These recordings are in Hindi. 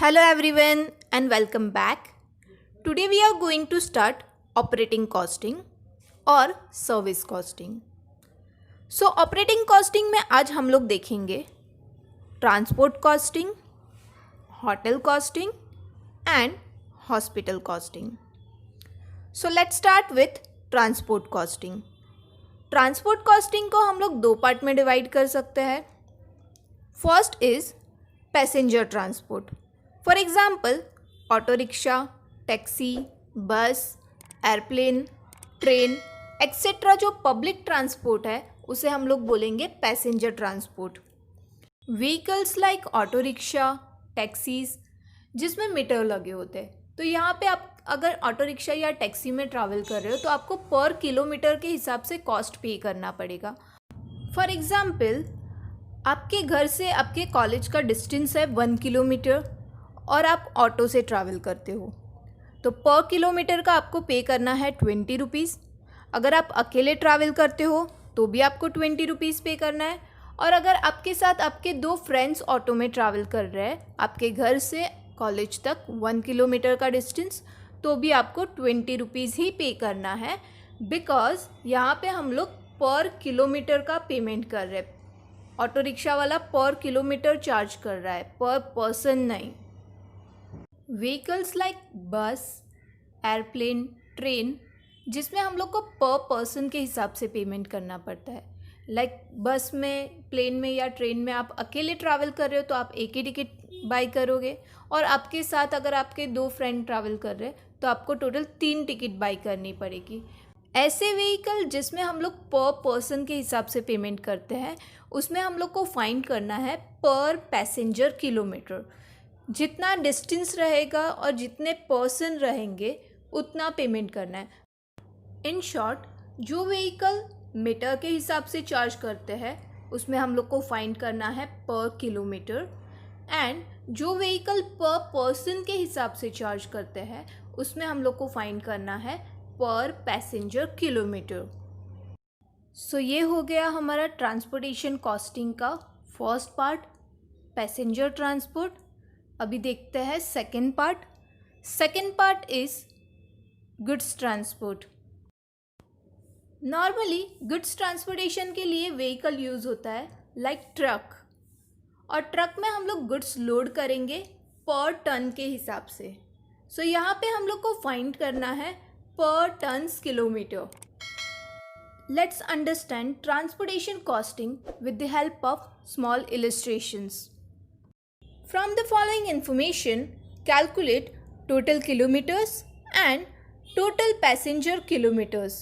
Hello everyone and welcome back. Today we are going to start operating costing और सर्विस कॉस्टिंग. सो ऑपरेटिंग कॉस्टिंग में आज हम लोग देखेंगे transport costing, hotel costing and hospital costing. So let's start with transport costing. Transport costing को हम लोग दो पार्ट में डिवाइड कर सकते हैं. First is passenger transport. For example auto rickshaw, taxi, बस, एयरप्लेन, ट्रेन एक्सेट्रा जो पब्लिक ट्रांसपोर्ट है उसे हम लोग बोलेंगे passenger transport. Vehicles like auto rickshaw, taxis जिसमें मीटर लगे होते हैं. तो यहाँ पे आप अगर ऑटो रिक्शा या टैक्सी में ट्रैवल कर रहे हो तो आपको पर किलोमीटर के हिसाब से कॉस्ट पे करना पड़ेगा. फॉर एग्जाम्पल आपके घर से आपके कॉलेज का डिस्टेंस है 1 किलोमीटर और आप ऑटो से ट्रैवल करते हो तो पर किलोमीटर का आपको पे करना है 20 रुपीज़. अगर आप अकेले ट्रैवल करते हो तो भी आपको 20 रुपीज़ पे करना है. और अगर आपके साथ आपके दो फ्रेंड्स ऑटो में ट्रैवल कर रहे हैं आपके घर से कॉलेज तक 1 किलोमीटर का डिस्टेंस तो भी आपको 20 रुपीज़ ही पे करना है. बिकॉज यहाँ पे हम लोग पर किलोमीटर का पेमेंट कर रहे हैं. ऑटो रिक्शा वाला पर किलोमीटर चार्ज कर रहा है, पर पर्सन नहीं. व्हीकल्स लाइक बस, एयरप्लेन, ट्रेन जिसमें हम लोग को पर पर्सन के हिसाब से पेमेंट करना पड़ता है. लाइक बस में, प्लेन में या ट्रेन में आप अकेले ट्रैवल कर रहे हो तो आप एक ही टिकट बाई करोगे और आपके साथ अगर आपके दो फ्रेंड ट्रैवल कर रहे हैं तो आपको टोटल 3 टिकट बाई करनी पड़ेगी. ऐसे व्हीकल जिसमें हम लोग पर पर्सन के हिसाब से पेमेंट करते हैं उसमें हम लोग को फाइंड करना है पर पैसेंजर किलोमीटर. जितना डिस्टेंस रहेगा और जितने पर्सन रहेंगे उतना पेमेंट करना है. इन शॉर्ट जो व्हीकल मीटर के हिसाब से चार्ज करते हैं उसमें हम लोग को फाइंड करना है पर किलोमीटर एंड जो व्हीकल पर पर्सन के हिसाब से चार्ज करते हैं उसमें हम लोग को फाइंड करना है पर पैसेंजर किलोमीटर. सो ये हो गया हमारा ट्रांसपोर्टेशन कॉस्टिंग का फर्स्ट पार्ट, पैसेंजर ट्रांसपोर्ट. अभी देखते हैं second part. Second part is goods transport. Normally goods transportation के लिए व्हीकल यूज़ होता है लाइक ट्रक. और ट्रक में हम लोग गुड्स लोड करेंगे पर टन के हिसाब से. सो यहाँ पे हम लोग को फाइंड करना है per tonnes kilometre. Let's understand transportation costing with the help of small illustrations. From the following information, calculate total kilometers and total passenger kilometers.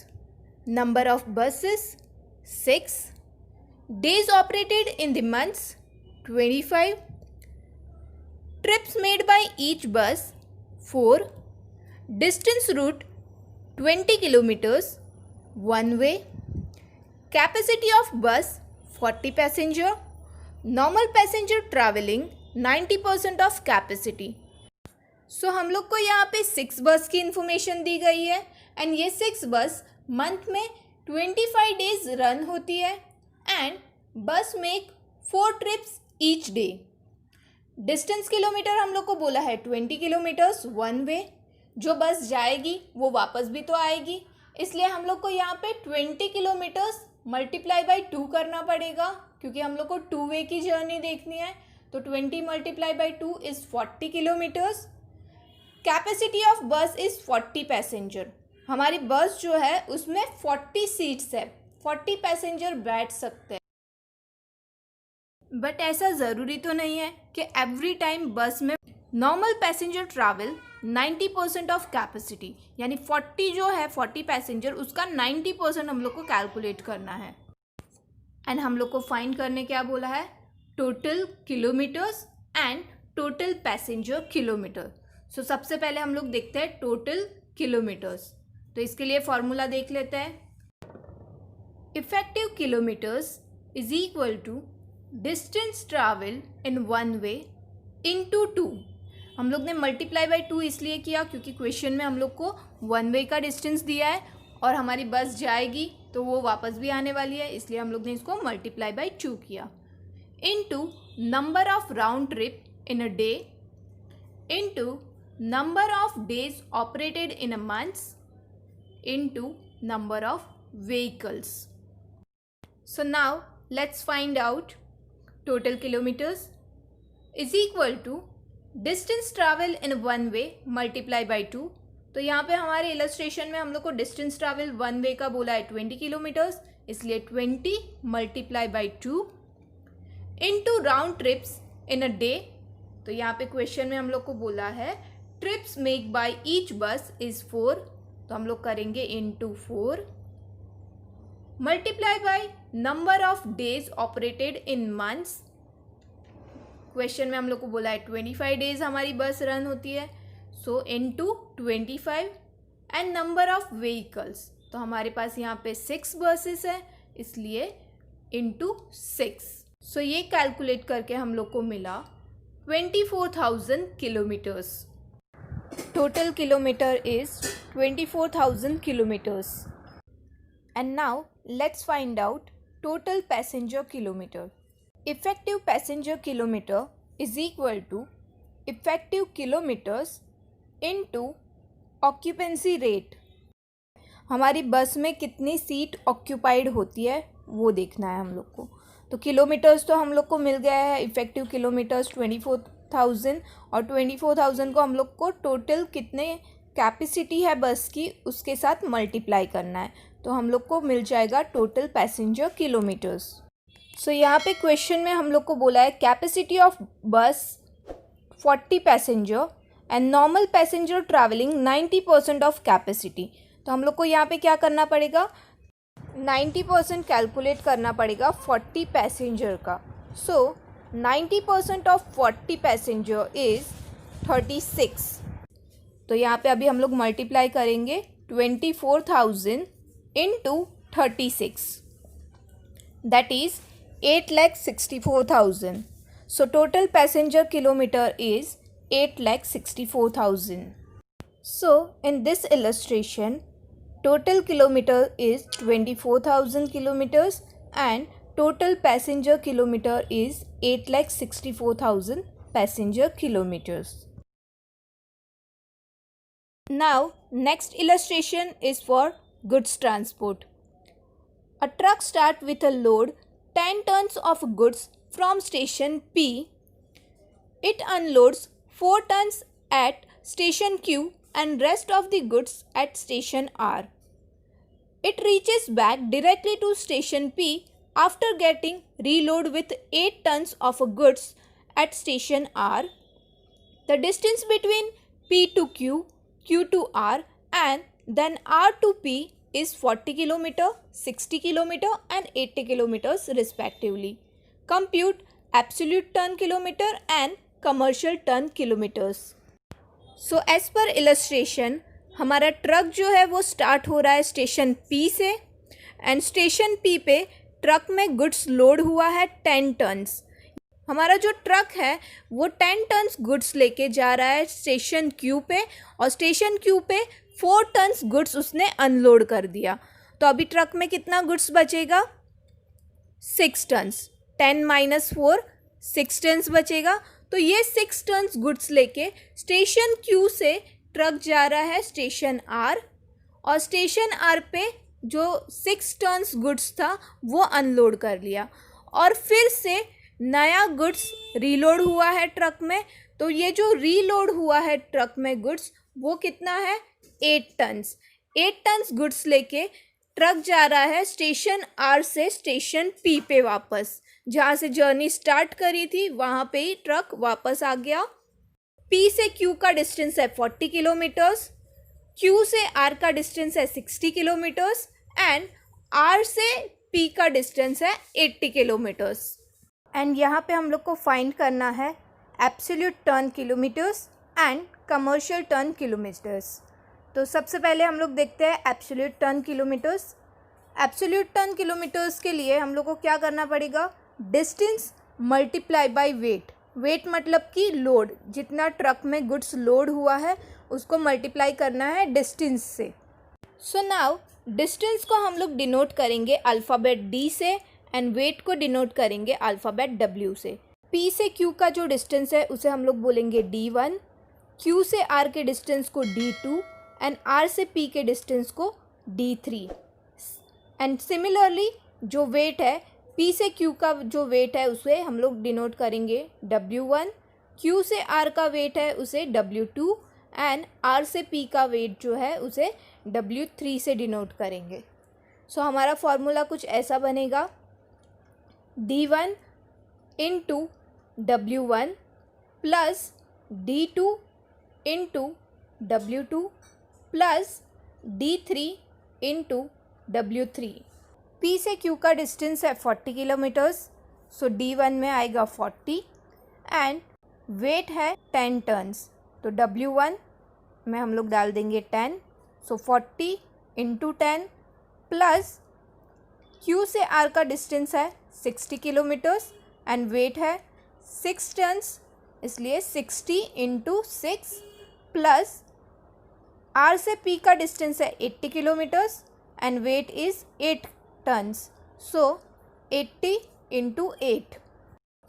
Number of buses 6. Days operated in the months 25. Trips made by each bus 4. Distance route 20 kilometers one way. Capacity of bus 40 passenger. Normal passenger traveling 90% of capacity. So हम लोग को यहाँ पे 6 बस की इंफॉर्मेशन दी गई है एंड ये 6 बस मंथ में 25 डेज रन होती है एंड बस make 4 trips each day. Distance kilometre हम लोग को बोला है 20 किलोमीटर्स वन वे. जो बस जाएगी वो वापस भी तो आएगी इसलिए हम लोग को यहाँ पे 20 किलोमीटर्स मल्टीप्लाई बाई 2 करना पड़ेगा क्योंकि हम लोग को 2 वे की जर्नी देखनी है. तो 20 multiply by 2 is 40 kilometres. Capacity of बस इज़ 40 पैसेंजर. हमारी बस जो है उसमें 40 सीट्स है, 40 पैसेंजर बैठ सकते हैं. बट ऐसा ज़रूरी तो नहीं है कि एवरी टाइम बस में normal passenger travel 90% of capacity यानी 40 जो है 40 पैसेंजर उसका 90% हम लोग को कैलकुलेट करना है. एंड हम लोग को फाइंड करने क्या बोला है, total kilometers and total passenger kilometer. So सबसे पहले हम लोग देखते हैं टोटल किलोमीटर्स. तो इसके लिए फॉर्मूला देख लेते हैं. Effective kilometres is equal to distance travel in one way into 2. हम लोग ने मल्टीप्लाई बाई 2 इसलिए किया क्योंकि क्वेश्चन में हम लोग को वन वे का डिस्टेंस दिया है और हमारी बस जाएगी तो वो वापस भी आने वाली है इसलिए हम लोग ने इसको मल्टीप्लाई बाई 2 किया. into number of round trip in a day into number of days operated in a month into number of vehicles. So now let's find out total kilometers is equal to distance travel in one way multiply by 2. तो यहाँ पे हमारे इलस्ट्रेशन में हम लोग को डिस्टेंस ट्रैवल वन वे का बोला है 20 किलोमीटर्स, इसलिए 20 multiply by 2 into round trips in a day. तो यहाँ पे क्वेश्चन में हम लोग को बोला है ट्रिप्स मेक बाय ईच बस इज 4, तो हम लोग करेंगे into 4 multiply by number of days operated in months. Question में हम लोग को बोला है 25 डेज हमारी बस रन होती है, सो into 25 and number of vehicles. तो हमारे पास यहाँ पे 6 बसेस है, इसलिए इनटू 6. सो ये कैलकुलेट करके हम लोग को मिला 24,000 kilometres. Total kilometre is 24,000 kilometres. And now let's find out total passenger kilometre. Effective passenger kilometre is equal to effective kilometres into occupancy rate. हमारी बस में कितनी सीट ऑक्यूपाइड होती है वो देखना है हम लोग को. तो किलोमीटर्स तो हम लोग को मिल गया है, इफेक्टिव किलोमीटर्स 24,000 और 24,000 को हम लोग को टोटल कितने कैपेसिटी है बस की उसके साथ मल्टीप्लाई करना है. तो हम लोग को मिल जाएगा टोटल पैसेंजर किलोमीटर्स. सो यहाँ पे क्वेश्चन में हम लोग को बोला है कैपेसिटी ऑफ बस 40 passenger and normal passenger travelling 90% of capacity. तो हम लोग को यहाँ पे क्या करना पड़ेगा, 90% कैलकुलेट करना पड़ेगा 40 पैसेंजर का. सो 90% ऑफ 40 पैसेंजर इज़ 36. तो यहाँ पे अभी हम लोग मल्टीप्लाई करेंगे 24,000 into 36, that is 8,64,000. So total passenger kilometer is 8,64,000. So in this illustration, total kilometer is 24,000 kilometers and total passenger kilometer is 8,64,000 passenger kilometers. Now next illustration is for goods transport. A truck starts with a load 10 tons of goods from station P. It unloads 4 tons at station Q and rest of the goods at station R. It reaches back directly to station P after getting reload with 8 tons of goods at station R. The distance between P to Q, Q to R and then R to P is 40 km, 60 km and 80 kilometers respectively. Compute absolute ton kilometer and commercial ton kilometers. So as per illustration, हमारा ट्रक जो है वो स्टार्ट हो रहा है स्टेशन P से एंड स्टेशन P पे ट्रक में गुड्स लोड हुआ है 10 टन्स. हमारा जो ट्रक है वो 10 टन्स गुड्स लेके जा रहा है स्टेशन Q पे और स्टेशन Q पे 4 टन्स गुड्स उसने अनलोड कर दिया. तो अभी ट्रक में कितना गुड्स बचेगा, 6 टन्स. 10 माइनस 4 6 टन्स बचेगा. तो ये 6 टन्स गुड्स लेके स्टेशन Q से ट्रक जा रहा है स्टेशन R और स्टेशन R पे जो 6 टन्स गुड्स था वो अनलोड कर लिया और फिर से नया गुड्स रीलोड हुआ है ट्रक में. तो ये जो रीलोड हुआ है ट्रक में गुड्स वो कितना है, 8 टन्स. 8 टन्स गुड्स लेके ट्रक जा रहा है स्टेशन R से स्टेशन P पे वापस. जहाँ से जर्नी स्टार्ट करी थी वहाँ पे ही ट्रक वापस आ गया. P से Q का डिस्टेंस है 40 किलोमीटर्स, Q से R का डिस्टेंस है 60 किलोमीटर्स एंड R से P का डिस्टेंस है 80 किलोमीटर्स. एंड यहाँ पे हम लोग को फाइंड करना है absolute ton kilometres and commercial ton kilometres. तो सबसे पहले हम लोग देखते हैं absolute ton kilometres. Absolute ton kilometres के लिए हम लोग को क्या करना पड़ेगा, distance multiply by weight. Weight मतलब कि लोड, जितना ट्रक में गुड्स लोड हुआ है उसको मल्टीप्लाई करना है डिस्टेंस से. सो नाउ डिस्टेंस को हम लोग डिनोट करेंगे अल्फ़ाबेट D से एंड वेट को डिनोट करेंगे अल्फ़ाबेट W से. P से Q का जो डिस्टेंस है उसे हम लोग बोलेंगे D1, Q से R के डिस्टेंस को D2 एंड R से P के डिस्टेंस को D3। एंड सिमिलरली जो वेट है P से Q का जो वेट है उसे हम लोग डिनोट करेंगे W1, Q से R का वेट है उसे W2 एंड R से P का वेट जो है उसे W3 से डिनोट करेंगे। सो हमारा फॉर्मूला कुछ ऐसा बनेगा, D1 into W1 plus D2 into W2 plus D3 into W3। P से Q का डिस्टेंस है 40 किलोमीटर्स, सो D1 में आएगा 40 एंड वेट है 10 टन्स, तो W1 में हम लोग डाल देंगे 10, सो 40 इंटू 10 प्लस Q से R का डिस्टेंस है 60 किलोमीटर्स एंड वेट है 6 टन्स, इसलिए 60 इंटू 6 प्लस R से P का डिस्टेंस है 80 kilometres and weight is 8 tons, so 80 into 8.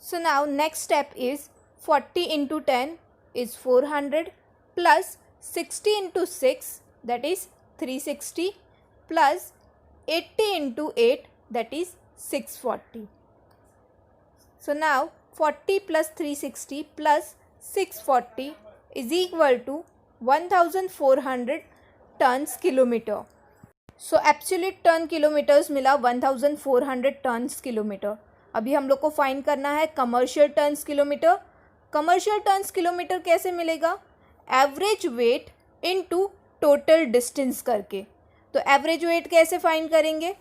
So now next step is 40 into 10 is 400 plus 60 into 6 that is 360 plus 80 into 8 that is 640. So now 40 plus 360 plus 640 is equal to 1400 tons kilometer. So absolute ton kilometres मिला 1400 टर्न्स किलोमीटर। अभी हम लोग को फाइंड करना है commercial turns kilometre. Commercial turns kilometre कैसे मिलेगा? Average weight into total distance करके। तो एवरेज वेट कैसे फाइंड करेंगे?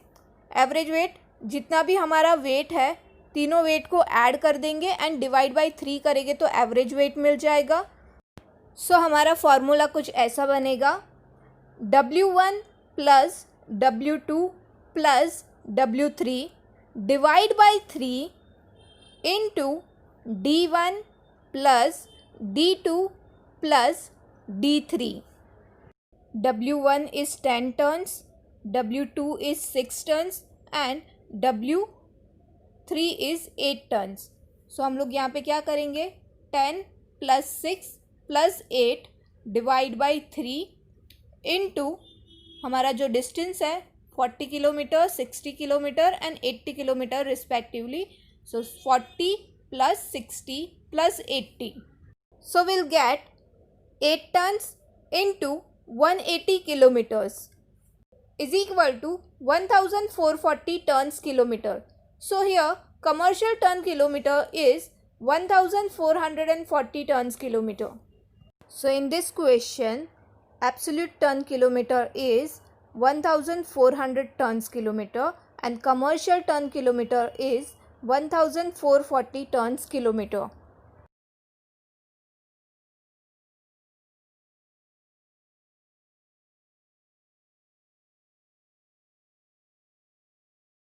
एवरेज वेट जितना भी हमारा वेट है तीनों वेट को ऐड कर देंगे एंड डिवाइड बाय 3 करेंगे तो एवरेज वेट मिल जाएगा। सो हमारा फॉर्मूला कुछ ऐसा बनेगा, W1 plus W2 plus W3 divide by 3 into D1 plus D2 plus D3। W1 is 10 turns, W2 is 6 turns and W3 is 8 turns. So हम लोग यहाँ पे क्या करेंगे, 10 plus 6 plus 8 divide by 3 into हमारा जो डिस्टेंस है 40 kilometer, 60 kilometer and 80 kilometer respectively. So 40 plus 60 plus 80, so will get 8 tons into 180 kilometres is equal to 1440 tons kilometre. So here commercial ton kilometer is 1440 tons kilometer. So in this question, absolute ton kilometer is 1400 tons kilometer and commercial ton kilometer is 1440 tons kilometer.